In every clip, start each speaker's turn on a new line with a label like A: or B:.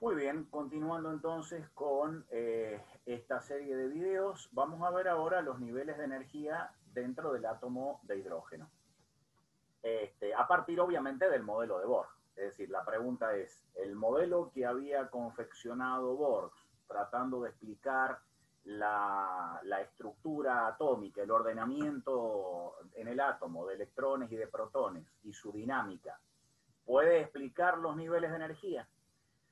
A: Muy bien, continuando entonces con esta serie de videos, vamos a ver ahora los niveles de energía dentro del átomo de hidrógeno. A partir obviamente del modelo de Bohr. Es decir, la pregunta es, el modelo que había confeccionado Bohr tratando de explicar la estructura atómica, el ordenamiento en el átomo de electrones y de protones y su dinámica, ¿puede explicar los niveles de energía?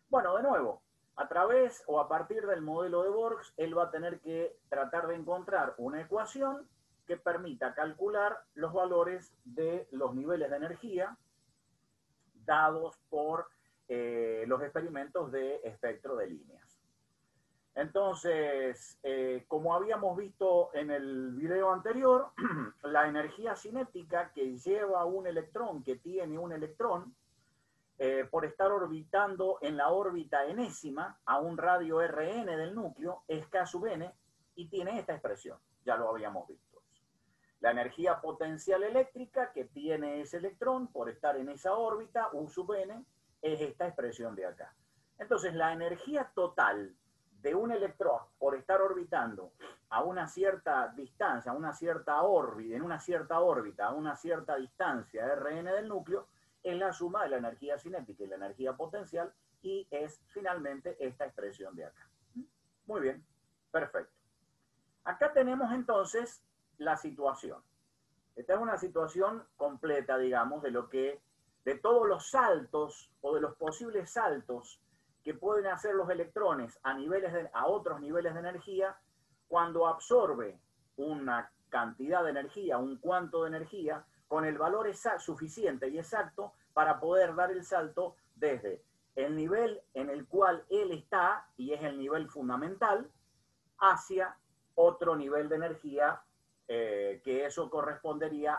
A: Bueno, de nuevo, a través o a partir del modelo de Bohr, él va a tener que tratar de encontrar una ecuación que permita calcular los valores de los niveles de energía dados por los experimentos de espectro de líneas. Entonces, como habíamos visto en el video anterior, la energía cinética que lleva un electrón, que tiene un electrón, por estar orbitando en la órbita enésima a un radio Rn del núcleo, es K sub n, y tiene esta expresión, ya lo habíamos visto. La energía potencial eléctrica que tiene ese electrón por estar en esa órbita, U sub n, es esta expresión de acá. Entonces, la energía total de un electrón por estar orbitando a una cierta distancia, a una cierta órbita, en una cierta órbita, a una cierta distancia Rn del núcleo, es la suma de la energía cinética y la energía potencial, y es finalmente esta expresión de acá. Muy bien, perfecto. Acá tenemos entonces la situación. Esta es una situación completa, digamos, de todos los saltos o de los posibles saltos que pueden hacer los electrones a otros niveles de energía cuando absorbe una cantidad de energía, un cuanto de energía, con el valor suficiente y exacto para poder dar el salto desde el nivel en el cual él está, y es el nivel fundamental, hacia otro nivel de energía, que eso correspondería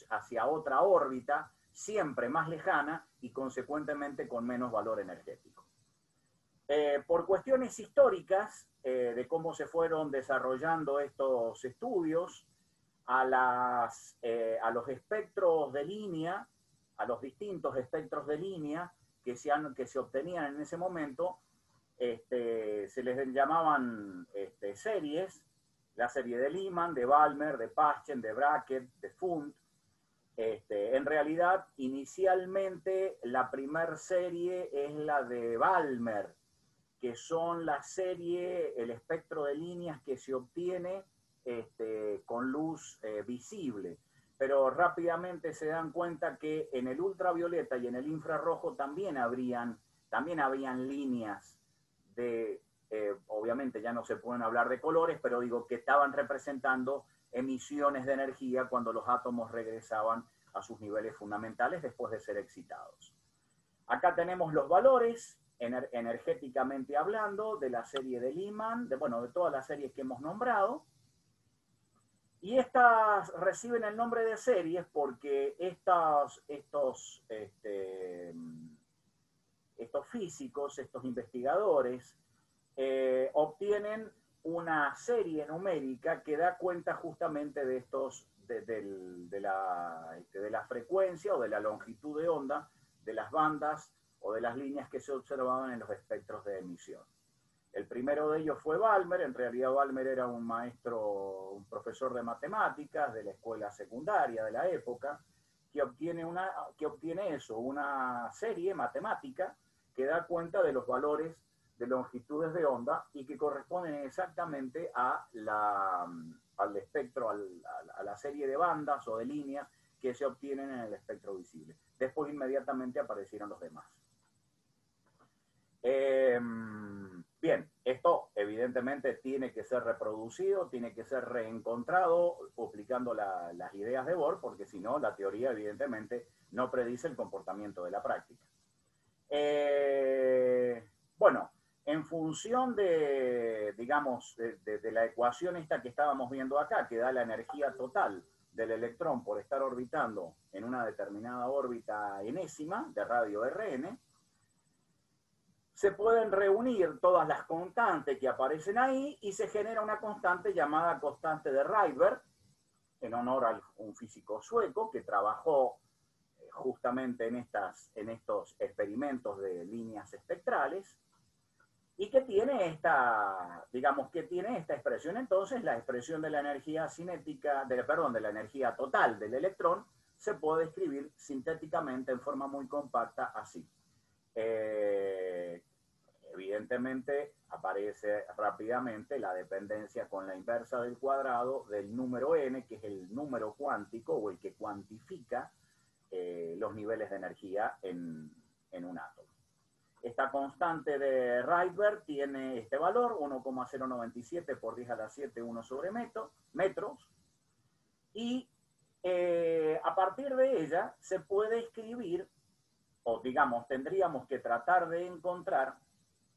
A: hacia otra órbita, siempre más lejana y consecuentemente con menos valor energético. Por cuestiones históricas de cómo se fueron desarrollando estos estudios, a los espectros de línea, a los distintos espectros de línea que se obtenían en ese momento, se les llamaban series, la serie de Lyman, de Balmer, de Paschen, de Brackett, de Pfund. En realidad, inicialmente, la primera serie es la de Balmer, que son la serie, el espectro de líneas que se obtiene con luz visible. Pero rápidamente se dan cuenta que en el ultravioleta y en el infrarrojo también habían líneas de, obviamente ya no se pueden hablar de colores, pero digo que estaban representando emisiones de energía cuando los átomos regresaban a sus niveles fundamentales después de ser excitados. Acá tenemos los valores, energéticamente hablando, de la serie de Lyman, de todas las series que hemos nombrado. Y estas reciben el nombre de series porque estos físicos, estos investigadores, obtienen una serie numérica que da cuenta justamente de la frecuencia o de la longitud de onda de las bandas o de las líneas que se observaban en los espectros de emisión. El primero de ellos fue Balmer. En realidad Balmer era un maestro, un profesor de matemáticas de la escuela secundaria de la época, que obtiene una serie matemática que da cuenta de los valores de longitudes de onda y que corresponden exactamente al espectro, a la serie de bandas o de líneas que se obtienen en el espectro visible. Después inmediatamente aparecieron los demás. Bien, esto evidentemente tiene que ser reproducido, tiene que ser reencontrado aplicando las ideas de Bohr, porque si no, la teoría evidentemente no predice el comportamiento de la práctica. Bueno, en función de, digamos, de la ecuación esta que estábamos viendo acá, que da la energía total del electrón por estar orbitando en una determinada órbita enésima de radio Rn, se pueden reunir todas las constantes que aparecen ahí y se genera una constante llamada constante de Rydberg, en honor a un físico sueco que trabajó justamente en estos experimentos de líneas espectrales. y que tiene esta, digamos, que tiene esta expresión. Entonces, la expresión de la energía cinética, perdón, de la energía total del electrón, se puede escribir sintéticamente en forma muy compacta así. Evidentemente, aparece rápidamente la dependencia con la inversa del cuadrado del número n, que es el número cuántico o el que cuantifica los niveles de energía en un átomo. Esta constante de Rydberg tiene este valor, 1,097 por 10 a la 7, 1 sobre metros, y a partir de ella se puede escribir, o digamos, tendríamos que tratar de encontrar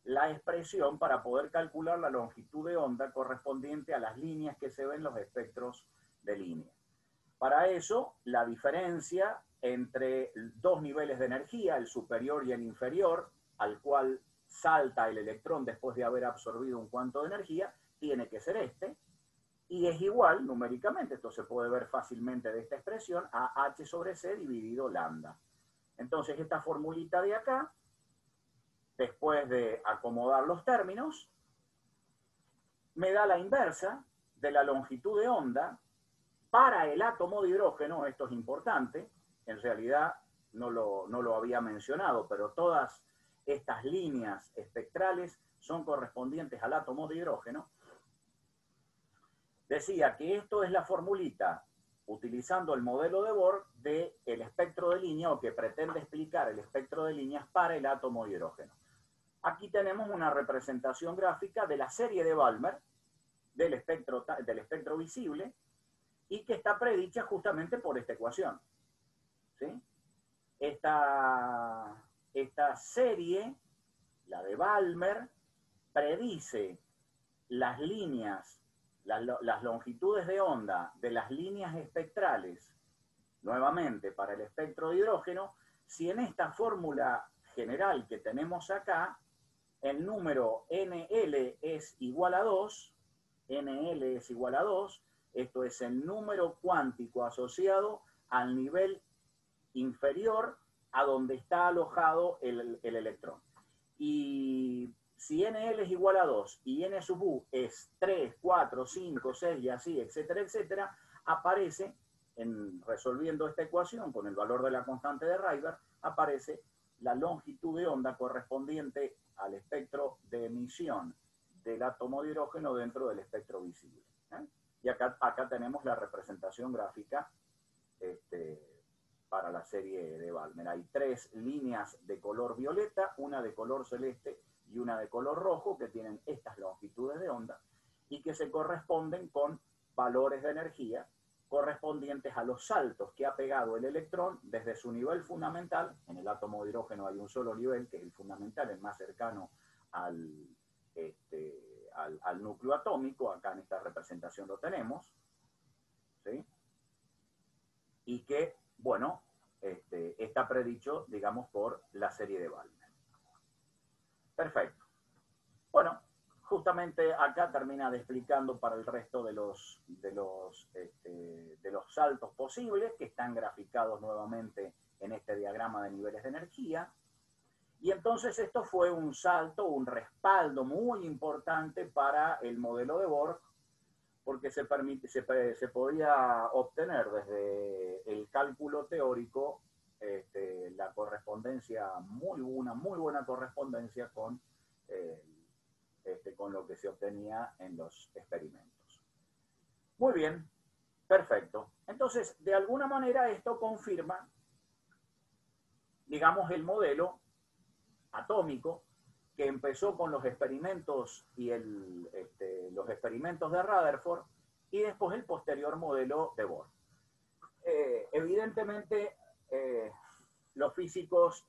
A: la expresión para poder calcular la longitud de onda correspondiente a las líneas que se ven en los espectros de línea. Para eso, la diferencia entre dos niveles de energía, el superior y el inferior, al cual salta el electrón después de haber absorbido un cuanto de energía, tiene que ser este, y es igual numéricamente, esto se puede ver fácilmente de esta expresión, a h sobre c dividido lambda. Entonces, esta formulita de acá, después de acomodar los términos, me da la inversa de la longitud de onda para el átomo de hidrógeno. Esto es importante, en realidad no lo había mencionado, pero todas estas líneas espectrales son correspondientes al átomo de hidrógeno. Decía que esto es la formulita, utilizando el modelo de Bohr, del espectro de línea, o que pretende explicar el espectro de líneas para el átomo de hidrógeno. Aquí tenemos una representación gráfica de la serie de Balmer, del espectro visible, y que está predicha justamente por esta ecuación. ¿Sí? Esta serie, la de Balmer, predice las líneas, las longitudes de onda de las líneas espectrales, nuevamente para el espectro de hidrógeno, si en esta fórmula general que tenemos acá, el número NL es igual a 2, NL es igual a 2, esto es el número cuántico asociado al nivel inferior a donde está alojado el electrón. Y si NL es igual a 2 y N sub U es 3, 4, 5, 6 y así, etcétera, etcétera, aparece, resolviendo esta ecuación con el valor de la constante de Rydberg, aparece la longitud de onda correspondiente al espectro de emisión del átomo de hidrógeno dentro del espectro visible. Y acá tenemos la representación gráfica para la serie de Balmer. Hay tres líneas de color violeta, una de color celeste y una de color rojo, que tienen estas longitudes de onda y que se corresponden con valores de energía correspondientes a los saltos que ha pegado el electrón desde su nivel fundamental. En el átomo de hidrógeno hay un solo nivel, que es el fundamental, el más cercano al núcleo atómico. Acá en esta representación lo tenemos, ¿sí? Y que, bueno, está predicho, digamos, por la serie de Balmer. Perfecto. Bueno, justamente acá termina explicando para el resto de los saltos posibles, que están graficados nuevamente en este diagrama de niveles de energía. Y entonces esto fue un salto, un respaldo muy importante para el modelo de Bohr, porque se podía obtener desde el cálculo teórico la correspondencia, una muy buena correspondencia con lo que se obtenía en los experimentos. Muy bien, perfecto. Entonces, de alguna manera esto confirma, digamos, el modelo atómico que empezó con los experimentos y los experimentos de Rutherford, y después el posterior modelo de Bohr. Evidentemente, los físicos,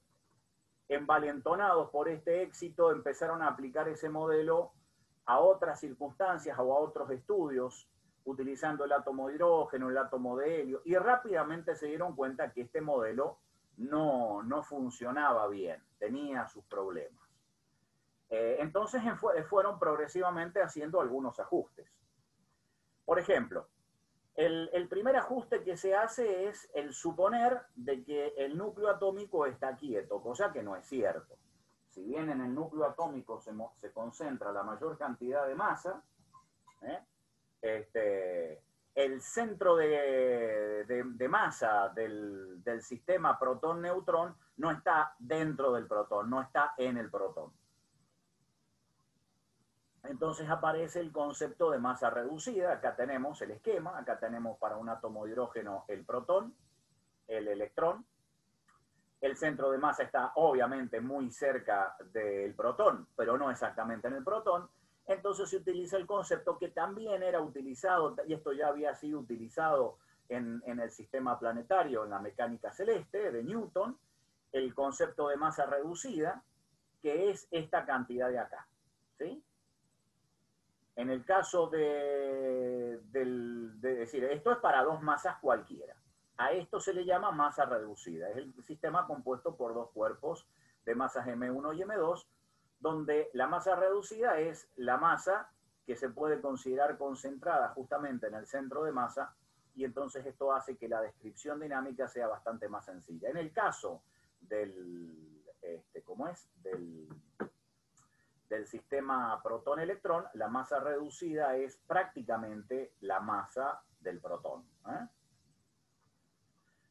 A: envalentonados por este éxito, empezaron a aplicar ese modelo a otras circunstancias o a otros estudios, utilizando el átomo de hidrógeno, el átomo de helio, y rápidamente se dieron cuenta que este modelo no funcionaba bien, tenía sus problemas. Entonces fueron progresivamente haciendo algunos ajustes. Por ejemplo, el primer ajuste que se hace es el suponer de que el núcleo atómico está quieto, cosa que no es cierto. si bien en el núcleo atómico se concentra la mayor cantidad de masa, el centro de masa del sistema protón-neutrón no está dentro del protón, no está en el protón. Entonces aparece el concepto de masa reducida. Acá tenemos el esquema, acá tenemos para un átomo de hidrógeno el protón, el electrón. El centro de masa está obviamente muy cerca del protón, pero no exactamente en el protón. Entonces se utiliza el concepto que también era utilizado, y esto ya había sido utilizado en el sistema planetario, en la mecánica celeste de Newton, el concepto de masa reducida, que es esta cantidad de acá, ¿sí? En el caso de decir, esto es para dos masas cualquiera. A esto se le llama masa reducida. Es el sistema compuesto por dos cuerpos de masas M1 y M2, donde la masa reducida es la masa que se puede considerar concentrada justamente en el centro de masa, y entonces esto hace que la descripción dinámica sea bastante más sencilla. En el caso del, del sistema protón-electrón, la masa reducida es prácticamente la masa del protón.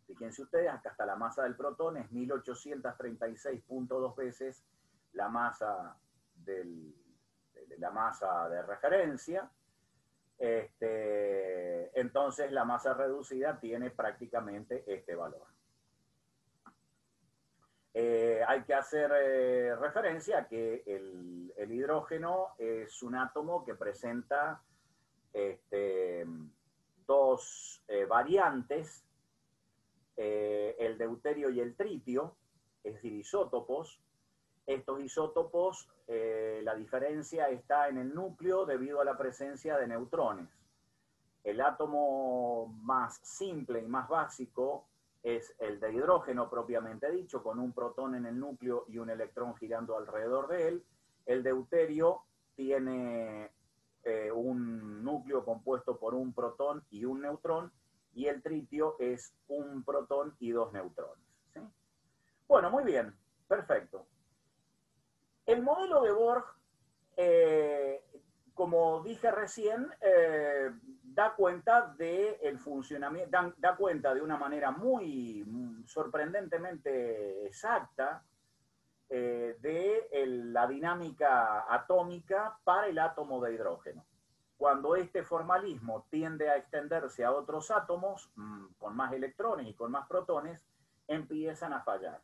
A: Fíjense ustedes, acá está la masa del protón, es 1836.2 veces la masa de referencia. Entonces la masa reducida tiene prácticamente este valor. Hay que hacer referencia a que el hidrógeno es un átomo que presenta dos variantes, el deuterio y el tritio, es decir, isótopos. Estos isótopos, la diferencia está en el núcleo debido a la presencia de neutrones. El átomo más simple y más básico es el de hidrógeno propiamente dicho, con un protón en el núcleo y un electrón girando alrededor de él. El deuterio tiene un núcleo compuesto por un protón y un neutrón, y el tritio es un protón y dos neutrones, ¿sí? Bueno, muy bien, perfecto. El modelo de Borg, como dije recién, da cuenta del funcionamiento, da cuenta de una manera muy sorprendentemente exacta de la dinámica atómica para el átomo de hidrógeno. Cuando este formalismo tiende a extenderse a otros átomos con más electrones y con más protones, empiezan a fallar.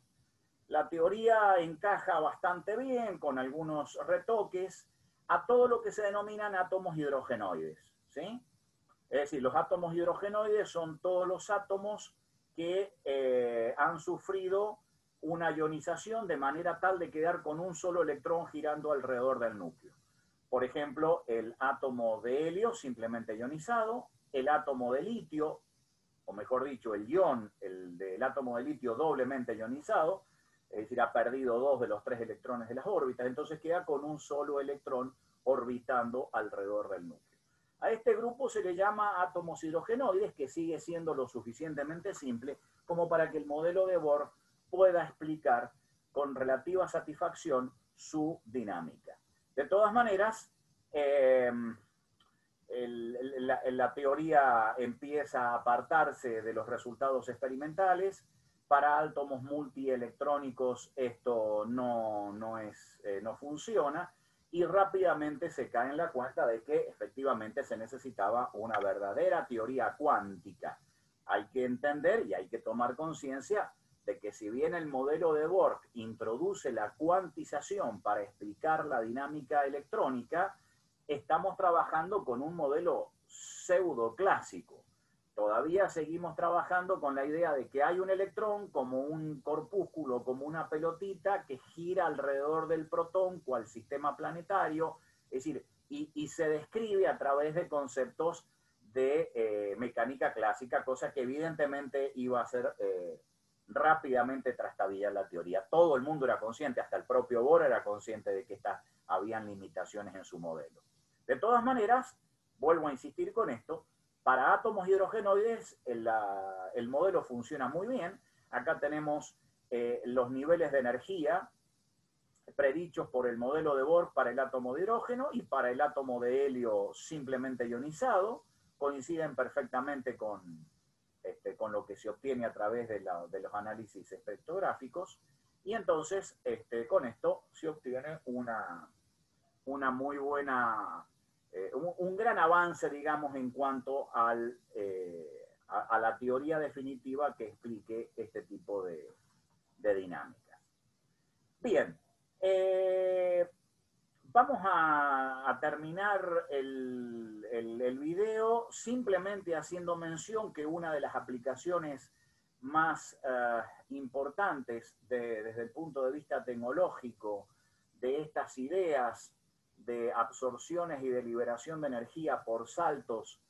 A: La teoría encaja bastante bien, con algunos retoques, a todo lo que se denominan átomos hidrogenoides, ¿sí? Es decir, los átomos hidrogenoides son todos los átomos que han sufrido una ionización de manera tal de quedar con un solo electrón girando alrededor del núcleo. Por ejemplo, el átomo de helio simplemente ionizado, el átomo de litio, o mejor dicho, el ion, el átomo de litio doblemente ionizado, es decir, ha perdido dos de los tres electrones de las órbitas, entonces queda con un solo electrón orbitando alrededor del núcleo. A este grupo se le llama átomos hidrogenoides, que sigue siendo lo suficientemente simple como para que el modelo de Borg pueda explicar con relativa satisfacción su dinámica. De todas maneras, la teoría empieza a apartarse de los resultados experimentales. Para átomos multielectrónicos esto no funciona, y rápidamente se cae en la cuenta de que efectivamente se necesitaba una verdadera teoría cuántica. Hay que entender y hay que tomar conciencia de que si bien el modelo de Borg introduce la cuantización para explicar la dinámica electrónica, estamos trabajando con un modelo pseudo clásico. Todavía seguimos trabajando con la idea de que hay un electrón como un corpúsculo, como una pelotita que gira alrededor del protón, cual sistema planetario, es decir, y se describe a través de conceptos de mecánica clásica, cosa que evidentemente iba a ser rápidamente trastabillar la teoría. Todo el mundo era consciente, hasta el propio Bohr era consciente de que habían limitaciones en su modelo. De todas maneras, vuelvo a insistir con esto, para átomos hidrogenoides el modelo funciona muy bien. Acá tenemos los niveles de energía predichos por el modelo de Bohr para el átomo de hidrógeno y para el átomo de helio simplemente ionizado, coinciden perfectamente con lo que se obtiene a través de los análisis espectrográficos, y entonces con esto se obtiene una muy buena, un gran avance, digamos, en cuanto a la teoría definitiva que explique este tipo de dinámicas. Bien, vamos a terminar el video simplemente haciendo mención que una de las aplicaciones más importantes desde el punto de vista tecnológico de estas ideas de absorciones y de liberación de energía por saltos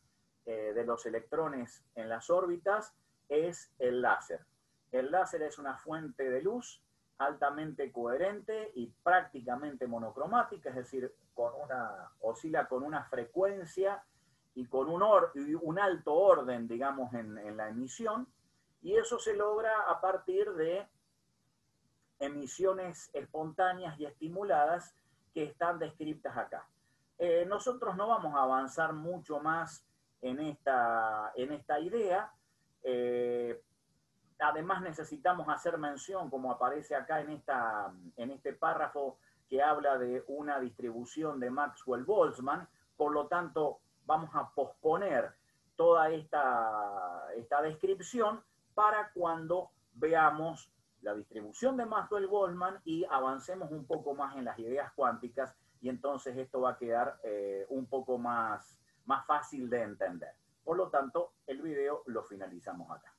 A: de los electrones en las órbitas es el láser. El láser es una fuente de luz altamente coherente y prácticamente monocromática, es decir, oscila con una frecuencia y con un alto orden, digamos, en la emisión, y eso se logra a partir de emisiones espontáneas y estimuladas que están descritas acá. Nosotros no vamos a avanzar mucho más en esta idea. Además necesitamos hacer mención, como aparece acá en este párrafo, que habla de una distribución de Maxwell-Boltzmann. Por lo tanto, vamos a posponer toda esta descripción para cuando veamos la distribución de Maxwell-Boltzmann y avancemos un poco más en las ideas cuánticas, y entonces esto va a quedar un poco más fácil de entender. Por lo tanto, el video lo finalizamos acá.